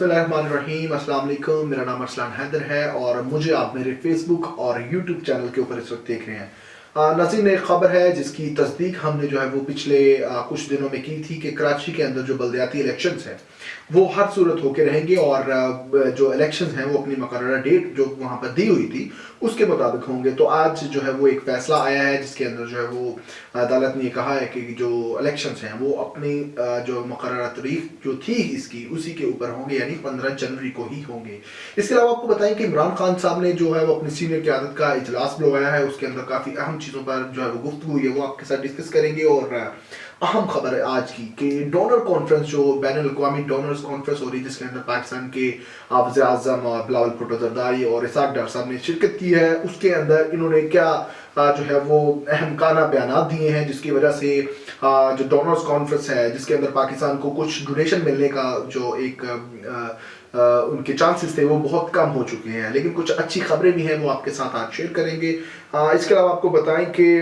बिस्मिल्लाहिर्रहमानिर्रहीम, अस्सलाम वालेकुम। मेरा नाम अरसलान हैदर है और मुझे आप मेरे फेसबुक और यूट्यूब चैनल के ऊपर इस वक्त देख रहे हैं। नाज़रीन, एक ख़बर है जिसकी तस्दीक हमने जो है वो पिछले कुछ दिनों में की थी कि कराची के अंदर जो बल्दियाती इलेक्शंस हैं वो हर सूरत होके रहेंगे और जो इलेक्शंस हैं वो अपनी मुकर्ररा डेट जो वहाँ पर दी हुई थी उसके मुताबिक होंगे। तो आज जो है वो एक फ़ैसला आया है जिसके अंदर जो है वो अदालत ने कहा है कि जो इलेक्शंस हैं वो अपनी जो मुकर्ररा तारीख जो थी इसकी उसी के ऊपर होंगे, यानी 15 जनवरी को ही होंगे। इसके अलावा आपको बताएं कि इमरान खान साहब ने जो है वो अपनी सीनियर क़यादत का इजलास बुलवाया है, उसके अंदर काफ़ी अहम चीज़ों पर जो है वो गुफ्तगू हुई है, वो आपके साथ डिस्कस करेंगे। और अहम खबर है आज की कि डोनर कॉन्फ्रेंस जो बैनुल-अक़वामी डोनर्स कॉन्फ्रेंस हो रही है जिसके अंदर पाकिस्तान के वज़ीर आज़म और बिलावल भुट्टो ज़रदारी और इसाक डार साहब ने शिरकत की है, उसके अंदर इन्होंने क्या जो है वो अहमकाना बयानात दिए हैं जिसकी वजह से जो डोनर्स कॉन्फ्रेंस है जिसके अंदर पाकिस्तान को कुछ डोनेशन मिलने का जो एक उनके चांसेस थे वो बहुत कम हो चुके हैं, लेकिन कुछ अच्छी खबरें भी हैं वो आपके साथ आज शेयर करेंगे। इसके अलावा आपको बताएं कि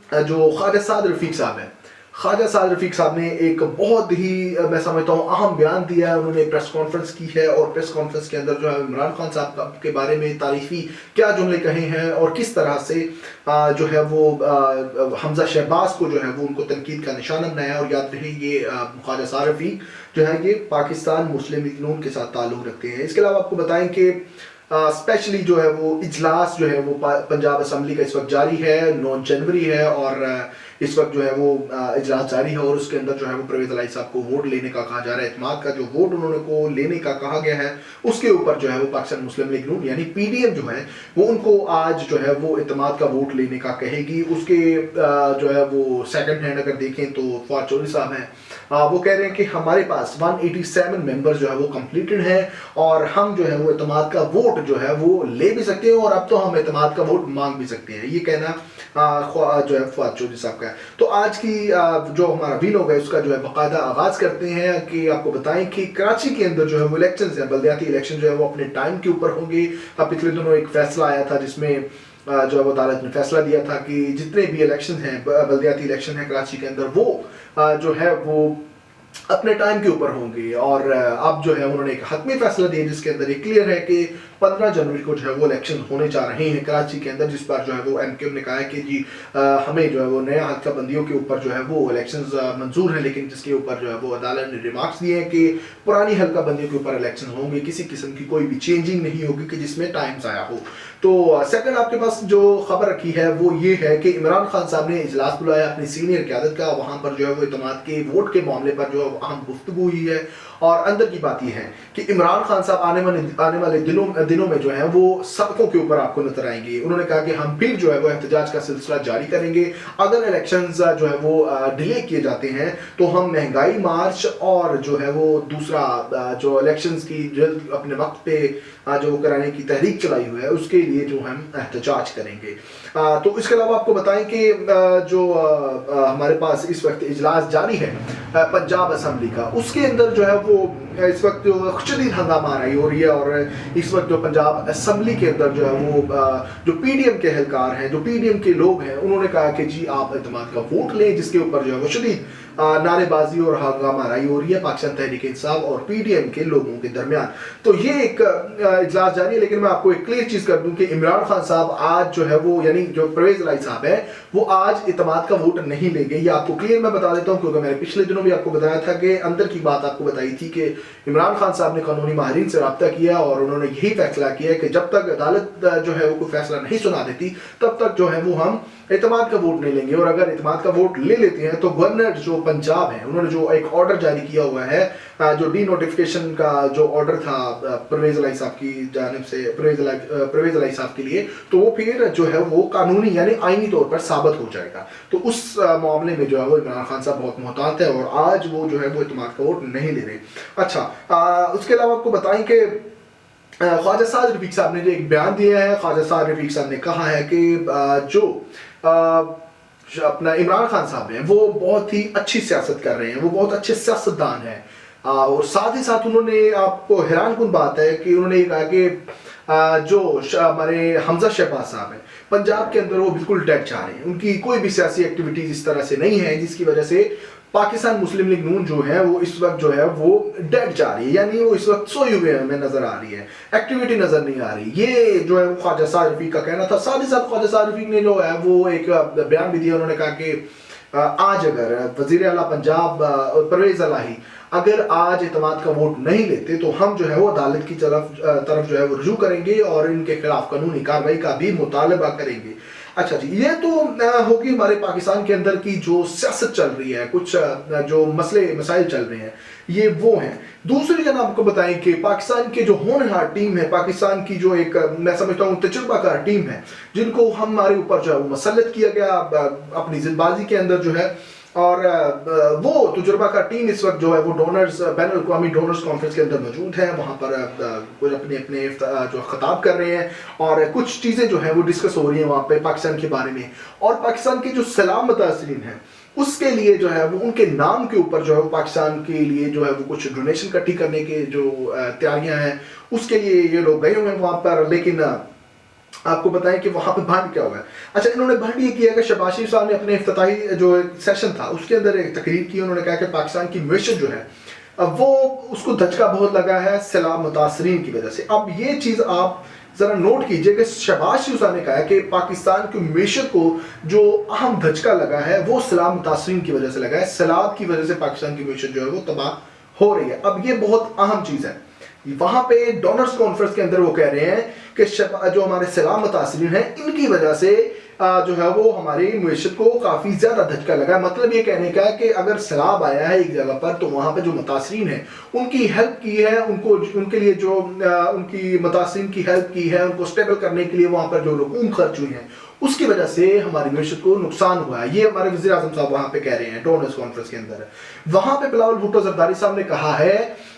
जो ख्वाजा साद रफ़ीक साहब हैं, ख्वाजा साद रफ़ीक साहब ने एक बहुत ही मैं समझता हूँ अहम बयान दिया है। उन्होंने प्रेस कॉन्फ्रेंस की है और प्रेस कॉन्फ्रेंस के अंदर जो है इमरान खान साहब के बारे में तारीफ़ी क्या जुमले कहे हैं और किस तरह से जो है वो हमजा शहबाज को जो है वो उनको तनकीद का निशाना बनाया। और याद रहे ये ख्वाजा साद रफ़ीक जो है ये पाकिस्तान मुस्लिम लीग नून के साथ ताल्लुक़ रखते हैं। इसके अलावा आपको बताएं कि स्पेशली जो है वो इजलास जो है वो पंजाब असम्बली का इस वक्त जारी है, 9 जनवरी है और इस वक्त जो है वो इजलास जारी है और उसके अंदर जो है वो परवेज़ इलाही साहब को वोट लेने का कहा जा रहा है। इत्तेमाद का जो वोट उन्होंने को लेने का कहा गया है उसके ऊपर जो है वो पाकिस्तान मुस्लिम लीग नून यानी पीडीएम जो है वो उनको आज जो है वो इत्तेमाद का वोट लेने का कहेगी। उसके जो है वो सेकंड हैंड अगर देखें तो फवाद चौधरी साहब हैं, वो कह रहे हैं कि हमारे पास 187 मेंबर जो है वो कंप्लीटेड हैं और हम जो है वो इत्तेमाद का वोट जो है वो ले भी सकते हैं और अब तो हम इत्तेमाद का वोट मांग भी सकते हैं। ये कहना जो है फवाद चौधरी साहब का है। तो आज की जो हमारा वीलॉग है उसका जो है बाकायदा आगाज करते हैं कि आपको बताएं कि कराची के अंदर जो है वो इलेक्शंस है, बल्दियाती इलेक्शन जो है वो अपने टाइम के ऊपर होंगे। अब पिछले दिनों एक फैसला आया था जिसमें जो है वो अदालत ने फैसला दिया था कि जितने भी इलेक्शन हैं बल्दियाती इलेक्शन है कराची के अंदर वो जो है वो अपने टाइम के ऊपर होंगे। और अब जो है उन्होंने एक हतमी फैसला दिया जिसके अंदर ये क्लियर है कि 15 जनवरी को जो है वो इलेक्शन होने जा रहे हैं कराची के अंदर, जिस पर जो है वो एमक्यूएम ने कहा है कि जी हमें जो है वो नया हल्का बंदियों के ऊपर जो है वो इलेक्शंस मंजूर है, लेकिन जिसके ऊपर जो है वो अदालत ने रिमार्क्स दिए हैं कि पुरानी हल्का बंदियों के ऊपर इलेक्शन होंगे, किसी किस्म की कोई भी चेंजिंग नहीं होगी कि जिसमें टाइम ज़ाया हो। तो सेकंड आपके पास जो खबर रखी है वो ये है कि इमरान खान साहब ने इजलास बुलाया अपनी सीनियर क़यादत का, वहाँ पर जो है वो इत्तेमाद के वोट के मामले पर जो अहम गुफ्तगू हुई है। और अंदर की बात यह है कि इमरान खान साहब आने वाले दिनों में जो है वो सड़कों के ऊपर आपको नजर आएंगे। उन्होंने कहा कि हम फिर जो है वो एहतजाज का सिलसिला जारी करेंगे, अगर इलेक्शंस जो है वो डिले किए जाते हैं तो हम महंगाई मार्च और जो है वो दूसरा जो इलेक्शंस की जल्द अपने वक्त पे जो कराने की तहरीक चलाई हुई है उसके लिए जो हम एहतजाज करेंगे। तो इसके अलावा आपको बताएं कि जो हमारे पास इस वक्त इजलास जारी है पंजाब असम्बली का, उसके अंदर जो है वो इस वक्त जो शदीद हंगामाराई हो रही है और इस वक्त जो पंजाब असम्बली के अंदर जो है वो जो पीडीएम के एहलकार हैं, जो पीडीएम के लोग हैं, उन्होंने कहा कि जी आप इत्तेमाद का वोट लें, जिसके ऊपर जो है वो शदीद नारेबाजी और हंगामाराई हो रही है पाकिस्तान तहरीक इंसाफ और पीडीएम के लोगों के दरमियान। तो ये एक इजलास जारी है, लेकिन मैं आपको एक क्लियर चीज़ कर दूं कि इमरान खान साहब आज जो है वो यानी जो परवेज़ इलाही साहब है वो आज इत्तेमाद का वोट नहीं लेंगे। ये आपको क्लियर मैं बता देता हूँ क्योंकि मैंने पिछले दिनों भी आपको बताया था कि अंदर की बात आपको बताई थी कि इमरान खान साहब ने कानूनी माहिरीन से रब्ता किया और उन्होंने यही फैसला किया कि जब तक अदालत जो है वो कोई फैसला नहीं सुना देती तब तक जो है वो हम इत्तेमाद का वोट नहीं लेंगे। और अगर इत्तेमाद का वोट ले लेते हैं तो गवर्नर जो पंजाब है उन्होंने जो एक ऑर्डर जारी किया हुआ है, जो डी नोटिफिकेशन का जो ऑर्डर था परवेज़ इलाही साहब की जानिब से परवेज़ इलाही साहब के लिए, तो वो फिर जो है वो कानूनी यानी आईनी तौर पर साबित हो जाएगा। तो उस मामले में जो है वो इमरान खान साहब बहुत मोहतात है और आज वो जो है वो इत्तेमाद का वोट नहीं ले रहे। अच्छा, उसके अलावा आपको बताएं कि ख्वाजा साद रफ़ीक साहब ने जो एक बयान दिया है, ख्वाजा साद रफ़ीक साहब ने कहा है कि जो अपना इमरान खान साहब हैं वो बहुत ही अच्छी सियासत कर रहे हैं, वो बहुत अच्छे सियासतदान हैं। और साथ ही साथ उन्होंने, आपको हैरान कुन बात है कि उन्होंने ये कहा कि जो हमारे हमजा शहबाज साहब हैं पंजाब के अंदर वो बिल्कुल डेड जा रहे हैं, उनकी कोई भी सियासी एक्टिविटीज़ इस तरह से नहीं है जिसकी वजह से पाकिस्तान मुस्लिम लीग नून जो है वो इस वक्त जो है वो डेड जा रही है, यानी वो इस वक्त सोए हुए हमें नजर आ रही है, एक्टिविटी नजर नहीं आ रही। ये जो है ख्वाजा साद रफीक का कहना था। साथ ही साथ ख्वाजा साद रफीक ने जो है वो एक बयान भी दिया, उन्होंने कहा कि आज अगर वजीर आला पंजाब परवेज इलाही अगर आज इत्तेमाद का वोट नहीं लेते तो हम जो है वो अदालत की तरफ जो है वो रुजू करेंगे और इनके खिलाफ कानूनी कार्रवाई का भी मुतालबा करेंगे। अच्छा जी, ये तो होगी हमारे पाकिस्तान के अंदर की जो सियासत चल रही है, कुछ जो मसले मसाइल चल रहे हैं, ये वो हैं। दूसरी जन आपको बताएं कि पाकिस्तान के जो होनहार टीम है, पाकिस्तान की जो एक मैं समझता हूँ तजुर्बाकार टीम है, जिनको हमारे ऊपर जो है वो मुसल्लत किया गया अपनी जिंदबाजी के अंदर जो है, और वो तजुर्बाकार टीम इस वक्त जो है वो डोनर्स बैन अल-अक़वामी डोनर्स कॉन्फ्रेंस के अंदर मौजूद है। वहाँ पर कुछ अपने जो खिताब कर रहे हैं और कुछ चीज़ें जो है वो डिस्कस हो रही हैं वहाँ पे पाकिस्तान के बारे में, और पाकिस्तान के जो सलाम मुतासिरीन हैं उसके लिए जो है वो उनके नाम के ऊपर जो है वो पाकिस्तान के लिए जो है वो कुछ डोनेशन इकट्ठी करने के जो तैयारियां हैं, उसके लिए ये लोग गए हुए हैं वहाँ पर। लेकिन आपको बताएं कि वहाँ पे भंड क्या हुआ है। अच्छा, इन्होंने भंड ये किया कि शहबाज शरीफ साहब ने अपने इफ्तिताही जो सेशन था उसके अंदर एक तकरीर की, उन्होंने कहा कि पाकिस्तान की मैशत जो है वो उसको धचका बहुत लगा है सैलाब मुतासरीन की वजह से। अब ये चीज़ आप जरा नोट कीजिए कि शहबाज शरीफ साहब ने कहा कि पाकिस्तान की मैशत को जो अहम धचका लगा है वो सैलाब मुतासरीन की वजह से लगा है, सैलाब की वजह से पाकिस्तान की मैशत जो है वो तबाह हो रही है। अब ये बहुत अहम चीज़ है। वहां पे डोनर्स कॉन्फ्रेंस के अंदर वो कह रहे हैं कि जो हमारे सैलाब मुतासरीन हैं इनकी वजह से जो है वो हमारी मैशत को काफ़ी ज़्यादा धचका लगा है। मतलब ये कहने का है कि अगर सैलाब आया है एक जगह पर तो वहाँ पे जो मुतासरीन हैं उनकी हेल्प की है, उनको उनके लिए जो उनकी मुतासरीन की हेल्प की है, उनको स्टेबल करने के लिए वहाँ पर जो रकूम खर्च हुई हैं उसकी वजह से हमारी मैशत को नुकसान हुआ है। ये हमारे वज़ीर आज़म साहब वहाँ पे कह रहे हैं डोनर्स कॉन्फ्रेंस के अंदर। वहाँ पे बिलावल भुट्टो ज़रदारी साहब ने कहा है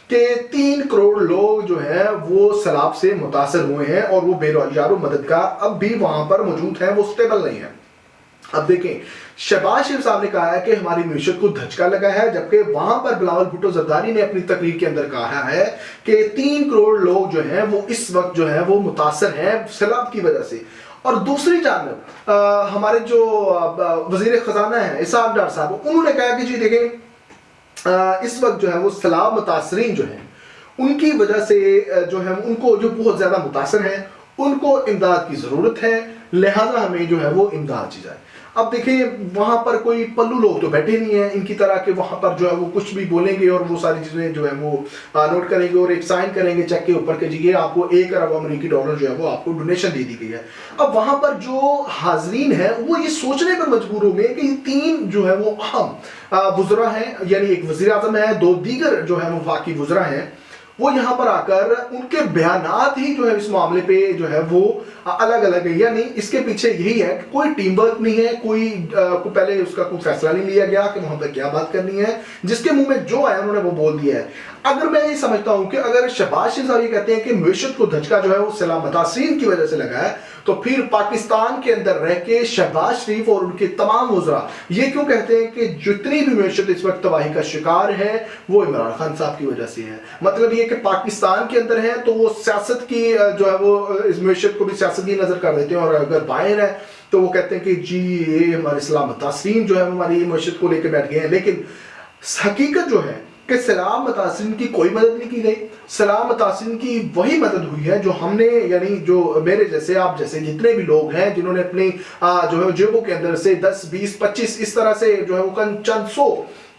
कि 3 करोड़ लोग जो हैं वो सैलाब से मुतासर हुए हैं और वो बेरोजगार मददगार अब भी वहां पर मौजूद हैं, वो स्टेबल नहीं है। अब देखें, शहबाज शरीफ साहब ने कहा है कि हमारी मैशत को धचका लगा है, जबकि वहां पर बिलावल भुट्टो ज़रदारी ने अपनी तकरीर के अंदर कहा है कि 3 करोड़ लोग जो हैं वो इस वक्त जो है वो मुतासर हैं सैलाब की वजह से। और दूसरी जानब हमारे जो वजीर खजाना है इसाक डार साहब, उन्होंने कहा कि जी देखें इस वक्त जो है वो सैलाब मुतासरीन जो हैं उनकी वजह से जो है उनको जो बहुत ज़्यादा मुतासर हैं उनको इमदाद की ज़रूरत है, लिहाजा हमें जो है वो इमदाद दी जाए। अब देखिए वहाँ पर कोई पल्लू लोग तो बैठे नहीं हैं इनकी तरह के, वहाँ पर जो है वो कुछ भी बोलेंगे और वो सारी चीज़ें जो है वो नोट करेंगे और एक साइन करेंगे चेक के ऊपर के जी ये आपको $1 अरब अमेरिकी डॉलर जो है वो आपको डोनेशन दे दी गई है। अब वहाँ पर जो हाजरीन है वो ये सोचने पर मजबूर हो गए कि 3 जो है वो अहम वुज़रा हैं, यानी एक वज़ीर आज़म है, 2 दीगर जो है वो वाकई वुज़रा हैं, वो यहाँ पर आकर उनके बयानात ही जो है इस मामले पे जो है वो अलग अलग है। यानी इसके पीछे यही है कि कोई टीम वर्क नहीं है, कोई पहले उसका कोई फैसला नहीं लिया गया कि वहां पर क्या बात करनी है, जिसके मुंह में जो आया उन्होंने वो बोल दिया है। अगर मैं ये समझता हूं कि अगर शहबाज शरीफ साहब ये कहते हैं कि मैशत को धचका जो है वो सैलाब मुतासरीन की वजह से लगा है, तो फिर पाकिस्तान के अंदर रह के शहबाज शरीफ और उनके तमाम वुज़रा ये क्यों कहते हैं कि जितनी भी मैशत इस वक्त तबाही का शिकार है वो इमरान खान साहब की वजह से है। मतलब ये कि पाकिस्तान के अंदर है तो वो सियासत की जो है वो इस मैशत को भी सियासत की नजर कर देते हैं, और अगर बाहर है तो वो कहते हैं कि जी ये हमारे सैलाब मुतासरीन जो है हमारी मैशत को लेकर बैठ गए हैं। लेकिन हकीकत जो है कि सैलाब मुतासरीन की कोई मदद नहीं की गई, सैलाब मुतासरीन की वही मदद हुई है जो हमने, यानी जो मेरे जैसे आप जैसे जितने भी लोग हैं जिन्होंने अपनी जो है जेबों के अंदर से 10, 20, 25 इस तरह से जो है वो चंद 100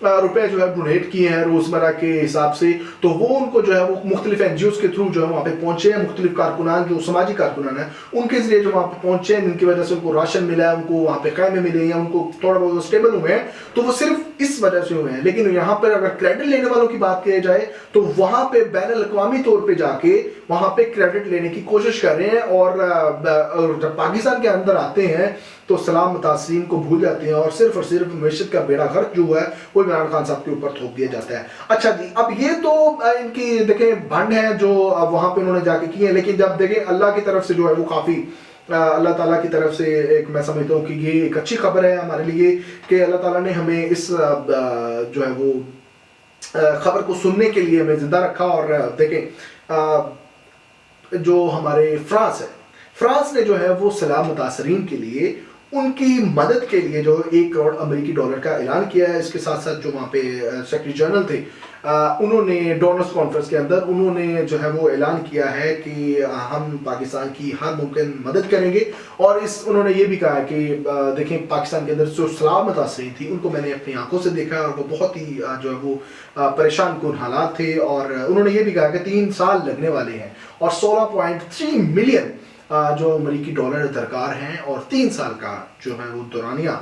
रुपए जो है डोनेट किए हैं रोजमर्रा के हिसाब से, तो वो उनको जो है वो मुख्तलिफ एनजीओज के थ्रू जो है वहाँ पे पहुंचे हैं, मुख्तलिफ कारकुनान जो समाजी कारकुनान है उनके जरिए जो वहाँ पे पहुंचे हैं, जिनकी वजह से उनको राशन मिला है, उनको वहाँ पे खैमे मिले हैं, उनको थोड़ा बहुत स्टेबल हुए हैं, तो वो सिर्फ इस वजह से हुए हैं। लेकिन यहाँ पर अगर क्रेडिट लेने वालों की बात की जाए तो वहाँ पे बैन अल-अक़वामी तौर पर जाके वहाँ पे क्रेडिट लेने की कोशिश कर रहे हैं, और जब पाकिस्तान के अंदर आते हैं तो सलाम मुतासरीन को भूल जाते हैं और सिर्फ मैशत का बेड़ा गर्क जो है वो इमरान खान साहब के ऊपर थोप दिया जाता है। अच्छा जी, अब ये तो इनकी देखें भंड है जो वहाँ पे उन्होंने जाके की है, लेकिन जब देखें अल्लाह की तरफ से जो है वो काफ़ी अल्लाह ताला की तरफ से एक मैं समझता हूँ कि ये एक अच्छी खबर है हमारे लिए कि अल्लाह ताला ने हमें इस जो है वो खबर को सुनने के लिए हमें जिंदा रखा। और देखें जो हमारे फ्रांस है, फ्रांस ने जो है वो सैलाब मुतासरीन के लिए ان کی مدد کے لیے جو 1 کروڑ امریکی ڈالر کا اعلان کیا ہے. اس کے ساتھ ساتھ جو وہاں پہ سیکرٹری جنرل تھے انہوں نے ڈونرز کانفرنس کے اندر انہوں نے جو ہے وہ اعلان کیا ہے کہ ہم پاکستان کی ہر ممکن مدد کریں گے. اور انہوں نے یہ بھی کہا کہ دیکھیں پاکستان کے اندر جو سیلاب متاثرین تھی ان کو میں نے اپنی آنکھوں سے دیکھا اور وہ بہت ہی جو ہے وہ پریشان کن حالات تھے. اور انہوں نے یہ بھی کہا کہ 3 سال لگنے والے ہیں اور 16.3 ملین جو امریکی ڈالر درکار ہیں اور 3 سال کا جو ہے وہ دورانیہ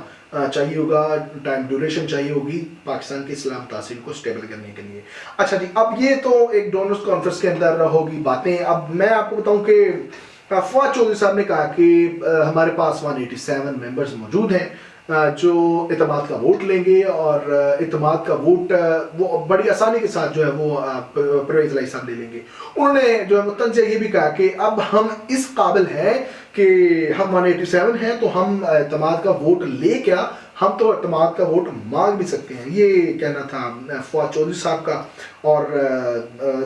چاہیے ہوگا، ٹائم ڈیوریشن چاہیے ہوگی پاکستان کے اسلام تاثیر کو اسٹیبل کرنے کے لیے. اچھا جی، اب یہ تو ایک ڈونرز کانفرنس کے اندر ہوگی باتیں. اب میں آپ کو بتاؤں کہ فواد چودھری صاحب نے کہا کہ ہمارے پاس 187 ممبرز موجود ہیں جو اعتماد کا ووٹ لیں گے اور اعتماد کا ووٹ وہ بڑی آسانی کے ساتھ جو ہے وہ پرویز الہی صاحب لے لیں گے. انہوں نے جو ہے متن سے یہ بھی کہا کہ اب ہم اس قابل ہیں کہ ہم 187 ہیں تو ہم اعتماد کا ووٹ لے کیا، ہم تو اعتماد کا ووٹ مانگ بھی سکتے ہیں. یہ کہنا تھا فواد چودھری صاحب کا. اور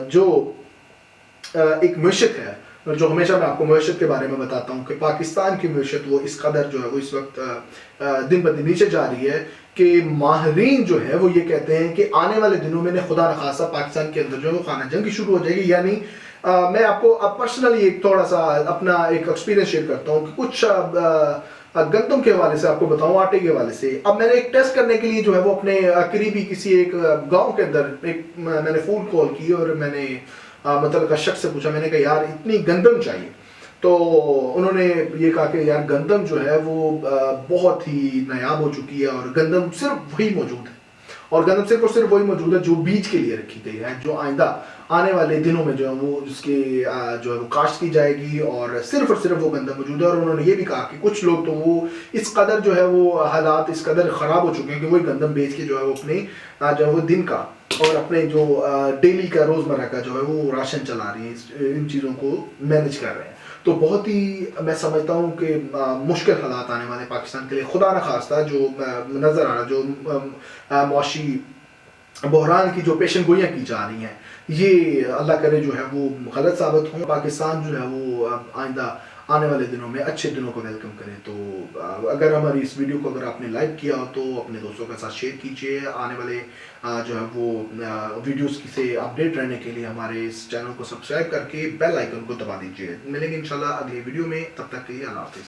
جو ایک معیشت ہے جو ہمیشہ میں آپ کو معیشت کے بارے میں بتاتا ہوں کہ پاکستان کی معیشت وہ اس قدر جو ہے وہ اس وقت دن بدن نیچے جا رہی ہے کہ ماہرین جو ہے وہ یہ کہتے ہیں کہ آنے والے دنوں میں خدا نخواستہ پاکستان کے اندر جو ہے وہ خانہ جنگی شروع ہو جائے گی. یعنی میں آپ کو پرسنلی ایک تھوڑا سا اپنا ایک ایکسپیرینس شیئر کرتا ہوں کہ کچھ گندم کے حوالے سے آپ کو بتاؤں، آٹے کے حوالے سے. اب میں نے ایک ٹیسٹ کرنے کے لیے جو ہے وہ اپنے قریبی کسی ایک گاؤں کے اندر میں نے فون کال کی اور میں نے متعلقہ شخص سے پوچھا. میں نے کہا یار اتنی گندم چاہیے. تو انہوں نے یہ کہا کہ یار گندم جو ہے وہ بہت ہی نایاب ہو چکی ہے اور گندم صرف وہی موجود ہے اور گندم صرف اور صرف وہی موجود ہے جو بیج کے لیے رکھی گئی ہے، جو آئندہ آنے والے دنوں میں جو ہے وہ اس کے جو ہے وہ کاشت کی جائے گی اور صرف وہ گندم موجود ہے. اور انہوں نے یہ بھی کہا کہ کچھ لوگ تو وہ اس قدر جو ہے وہ حالات اس قدر خراب ہو چکے ہیں کہ وہی گندم بیچ کے جو ہے وہ اپنے جو ہے وہ دن کا اور اپنے جو ڈیلی کا روزمرہ کا جو ہے وہ راشن چلا رہی ہیں، ان چیزوں کو مینج کر رہے ہیں. تو بہت ہی میں سمجھتا ہوں کہ مشکل حالات آنے والے پاکستان کے لیے. خدا نخواستہ جو نظر آ رہا جو معاشی بحران کی جو پیشن گوئیاں کی جا رہی ہیں یہ اللہ کرے جو ہے وہ غلط ثابت ہوں. پاکستان جو ہے وہ آئندہ آنے والے دنوں میں اچھے دنوں کو ویلکم کریں. تو اگر ہماری اس ویڈیو کو اگر آپ نے لائک کیا ہو تو اپنے دوستوں کے ساتھ شیئر کیجیے. آنے والے جو ہے وہ ویڈیوز سے اپڈیٹ رہنے کے لیے ہمارے اس چینل کو سبسکرائب کر کے بیل آئیکن کو دبا دیجیے. ملیں گے انشاءاللہ اگلی ویڈیو میں، تب تک کے لیے اللہ حافظ.